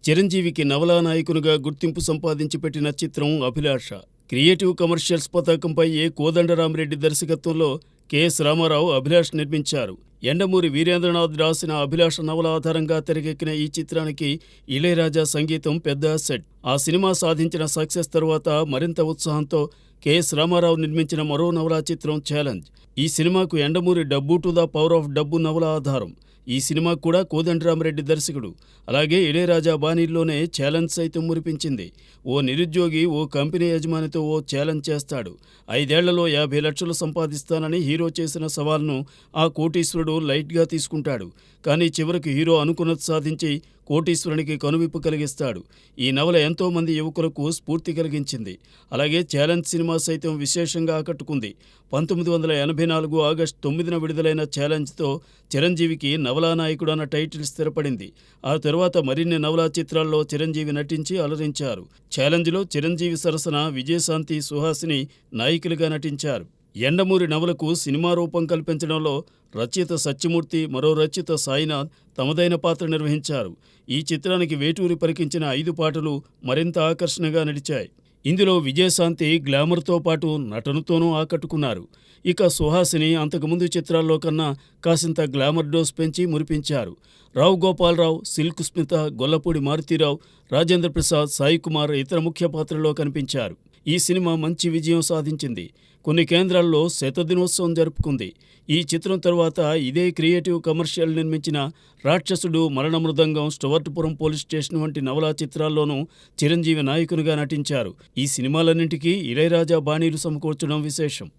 చిరంజీవికి నవలా నాయకునిగా గుర్తింపు సంపాదించి పెట్టిన చిత్రం అభిలాష. క్రియేటివ్ కమర్షియల్స్ పతాకంపై ఏ కోదండరామిరెడ్డి దర్శకత్వంలో కెఎస్ రామారావు అభిలాష్ నిర్మించారు. యండమూరి వీరేంద్రనాథ్ రాసిన అభిలాష నవల ఆధారంగా తెరకెక్కిన ఈ చిత్రానికి ఇళయరాజా సంగీతం పెద్ద అసెట్. ఆ సినిమా సాధించిన సక్సెస్ తరువాత మరింత ఉత్సాహంతో కెఎస్ రామారావు నిర్మించిన మరో నవలా చిత్రం ఛాలెంజ్. ఈ సినిమాకు యండమూరి డబ్బు టు ద పవర్ ఆఫ్ డబ్బు నవల ఆధారం. ఈ సినిమా కూడా కోదండరామిరెడ్డి దర్శకుడు. అలాగే ఇళయరాజా బాణీల్లోనే ఛాలెంజ్ సైతం మురిపించింది. ఓ నిరుద్యోగి ఓ కంపెనీ యజమానితో ఓ ఛాలెంజ్ చేస్తాడు. 5 ఏళ్లలో 50 లక్షలు సంపాదిస్తానని హీరో చేసిన సవాల్ను ఆ కోటీశ్వరుడు లైట్గా తీసుకుంటాడు. కానీ చివరికి హీరో అనుకున్నది సాధించి కోటీశ్వరునికి కనువిప్పు కలిగిస్తాడు. ఈ నవల ఎంతో మంది యువకులకు స్ఫూర్తి కలిగించింది. అలాగే ఛాలెంజ్ సినిమా సైతం విశేషంగా ఆకట్టుకుంది. 1984 ఆగస్టు 9న విడుదలైన ఛాలెంజ్తో చిరంజీవికి నవలా నాయకుడు అన్న టైటిల్ స్థిరపడింది. ఆ తరువాత మరిన్ని నవలా చిత్రాల్లో చిరంజీవి నటించి అలరించారు. ఛాలెంజ్లో చిరంజీవి సరసన విజయశాంతి, సుహాసిని నాయికలుగా నటించారు. యండమూరి నవలకు సినిమా రూపం కల్పించడంలో రచయిత సత్యమూర్తి, మరో రచయిత సాయినాథ్ తమదైన పాత్ర నిర్వహించారు. ఈ చిత్రానికి వేటూరి పలికించిన 5 పాటలు మరింత ఆకర్షణగా నడిచాయి. ఇందులో విజయశాంతి గ్లామర్తో పాటు నటనతోనూ ఆకట్టుకున్నారు. ఇక సుహాసిని అంతకుముందు చిత్రాల్లో కన్నా కాసింత గ్లామర్ డోస్ పెంచి మురిపించారు. రావు గోపాలరావు, సిల్క్ స్మిత, గొల్లపూడి మారుతీరావు, రాజేంద్ర ప్రసాద్, సాయి కుమార్ ఇతర ముఖ్య పాత్రల్లో కనిపించారు. ఈ సినిమా మంచి విజయం సాధించింది. కొన్ని కేంద్రాల్లో శతదినోత్సవం జరుపుకుంది. ఈ చిత్రం తరువాత ఇదే క్రియేటివ్ కమర్షియల్ నిర్మించిన రాక్షసుడు, మరణ మృదంగం, స్టువర్ట్పురం పోలీస్ స్టేషన్ వంటి నవలా చిత్రాల్లోనూ చిరంజీవి నాయకునిగా నటించారు. ఈ సినిమాలన్నింటికీ ఇళయరాజా బాణీలు సమకూర్చడం విశేషం.